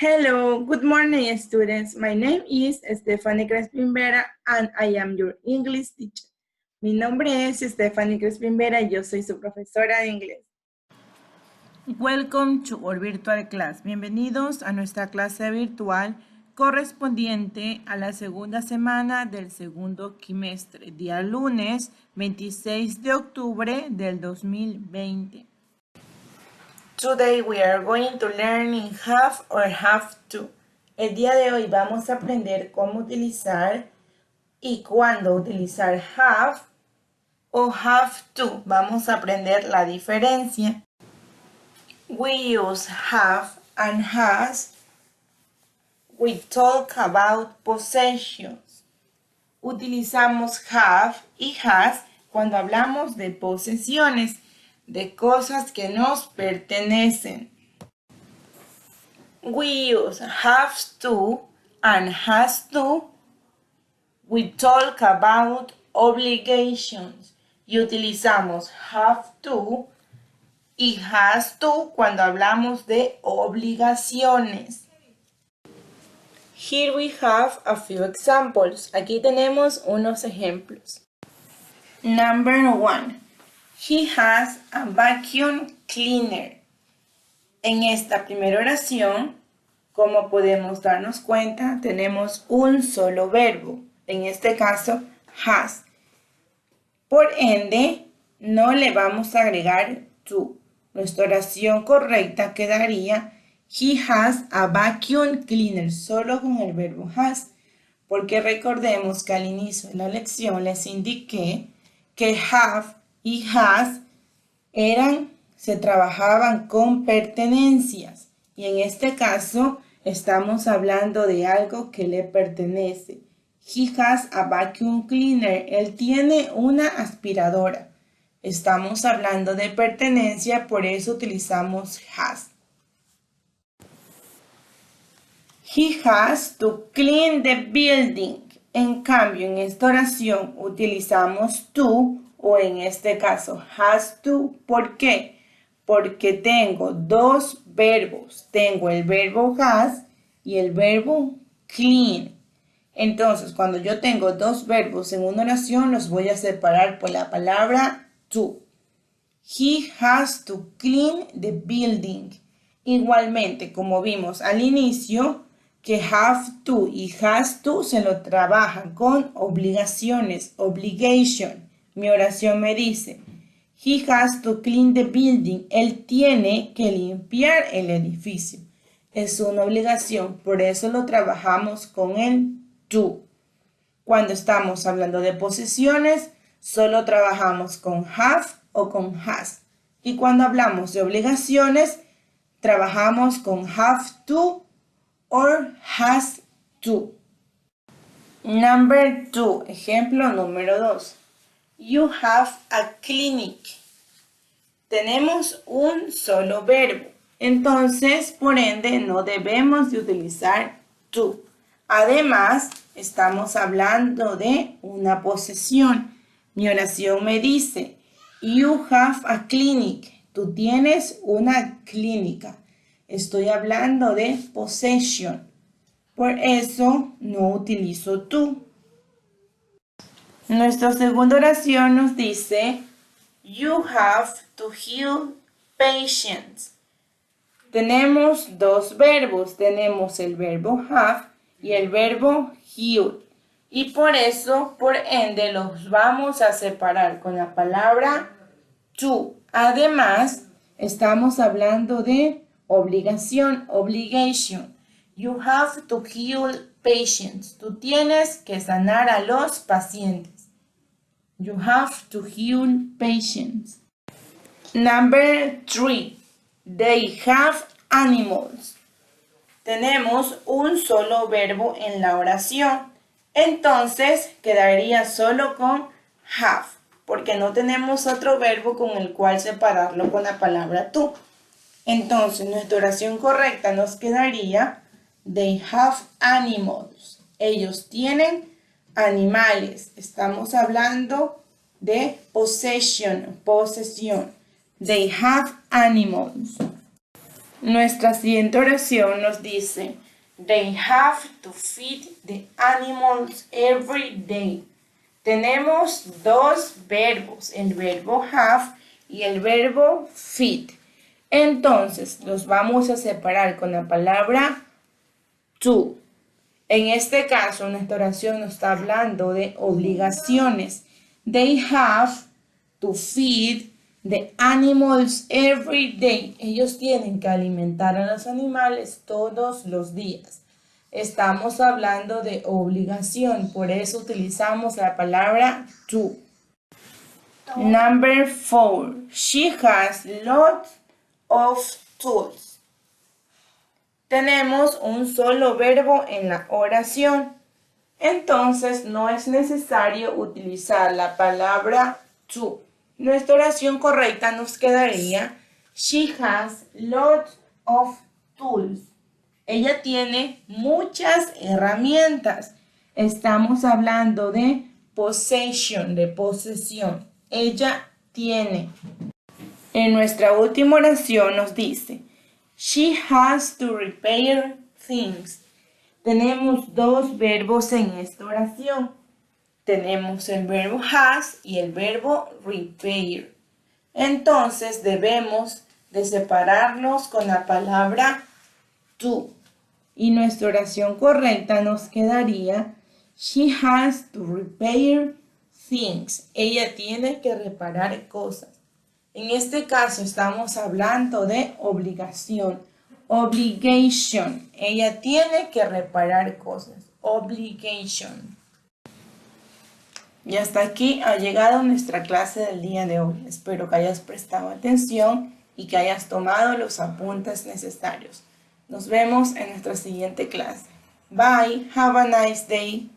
Hello, good morning, students. My name is Stephanie Crespin Vera and I am your English teacher. Mi nombre es Stephanie Crespin Vera y yo soy su profesora de inglés. Welcome to our virtual class. Bienvenidos a nuestra clase virtual correspondiente a la segunda semana del segundo quimestre, día lunes 26 de octubre del 2020. Today we are going to learn in have or have to. El día de hoy vamos a aprender cómo utilizar y cuándo utilizar have o have to. Vamos a aprender la diferencia. We use have and has. We talk about possessions. Utilizamos have y has cuando hablamos de posesiones, de cosas que nos pertenecen. We use have to and has to. We talk about obligations. Y utilizamos have to y has to cuando hablamos de obligaciones. Here we have a few examples. Aquí tenemos unos ejemplos. Number 1. He has a vacuum cleaner. En esta primera oración, como podemos darnos cuenta, tenemos un solo verbo. En este caso, has. Por ende, no le vamos a agregar to. Nuestra oración correcta quedaría he has a vacuum cleaner, solo con el verbo has. Porque recordemos que al inicio de la lección les indiqué que have y has se trabajaban con pertenencias. Y en este caso estamos hablando de algo que le pertenece. He has a vacuum cleaner. Él tiene una aspiradora. Estamos hablando de pertenencia, por eso utilizamos has. He has to clean the building. En cambio, en esta oración utilizamos to o en este caso has to. ¿Por qué? Porque tengo dos verbos. Tengo el verbo has y el verbo clean. Entonces, cuando yo tengo dos verbos en una oración, los voy a separar por la palabra to. He has to clean the building. Igualmente, como vimos al inicio, que have to y has to se lo trabajan con obligaciones, obligation. Mi oración me dice, he has to clean the building. Él tiene que limpiar el edificio. Es una obligación, por eso lo trabajamos con el to. Cuando estamos hablando de posesiones, solo trabajamos con have o con has. Y cuando hablamos de obligaciones, trabajamos con have to or has to. Number 2, ejemplo número 2. You have a clinic. Tenemos un solo verbo. Entonces, por ende, no debemos de utilizar to. Además, estamos hablando de una posesión. Mi oración me dice, you have a clinic. Tú tienes una clínica. Estoy hablando de possession. Por eso no utilizo to. Nuestra segunda oración nos dice, you have to heal patients. Tenemos dos verbos. Tenemos el verbo have y el verbo heal. Y por eso, por ende, los vamos a separar con la palabra to. Además, estamos hablando de obligación, obligation. You have to heal patients. Tú tienes que sanar a los pacientes. You have to heal patients. Number 3. They have animals. Tenemos un solo verbo en la oración. Entonces, quedaría solo con have, porque no tenemos otro verbo con el cual separarlo con la palabra to. Entonces, nuestra oración correcta nos quedaría they have animals. Ellos tienen animales. Estamos hablando de posesión. They have animals. Nuestra siguiente oración nos dice, they have to feed the animals every day. Tenemos dos verbos, el verbo have y el verbo feed. Entonces, los vamos a separar con la palabra to. En este caso, nuestra oración nos está hablando de obligaciones. They have to feed the animals every day. Ellos tienen que alimentar a los animales todos los días. Estamos hablando de obligación, por eso utilizamos la palabra to. Number 4. She has lots of tools. Tenemos un solo verbo en la oración. Entonces no es necesario utilizar la palabra to. Nuestra oración correcta nos quedaría she has lots of tools. Ella tiene muchas herramientas. Estamos hablando de possession, de posesión. Ella tiene. En nuestra última oración nos dice she has to repair things. Tenemos dos verbos en esta oración. Tenemos el verbo has y el verbo repair. Entonces debemos de separarlos con la palabra to. Y nuestra oración correcta nos quedaría she has to repair things. Ella tiene que reparar cosas. En este caso estamos hablando de obligación. Obligation. Ella tiene que reparar cosas. Obligation. Y hasta aquí ha llegado nuestra clase del día de hoy. Espero que hayas prestado atención y que hayas tomado los apuntes necesarios. Nos vemos en nuestra siguiente clase. Bye. Have a nice day.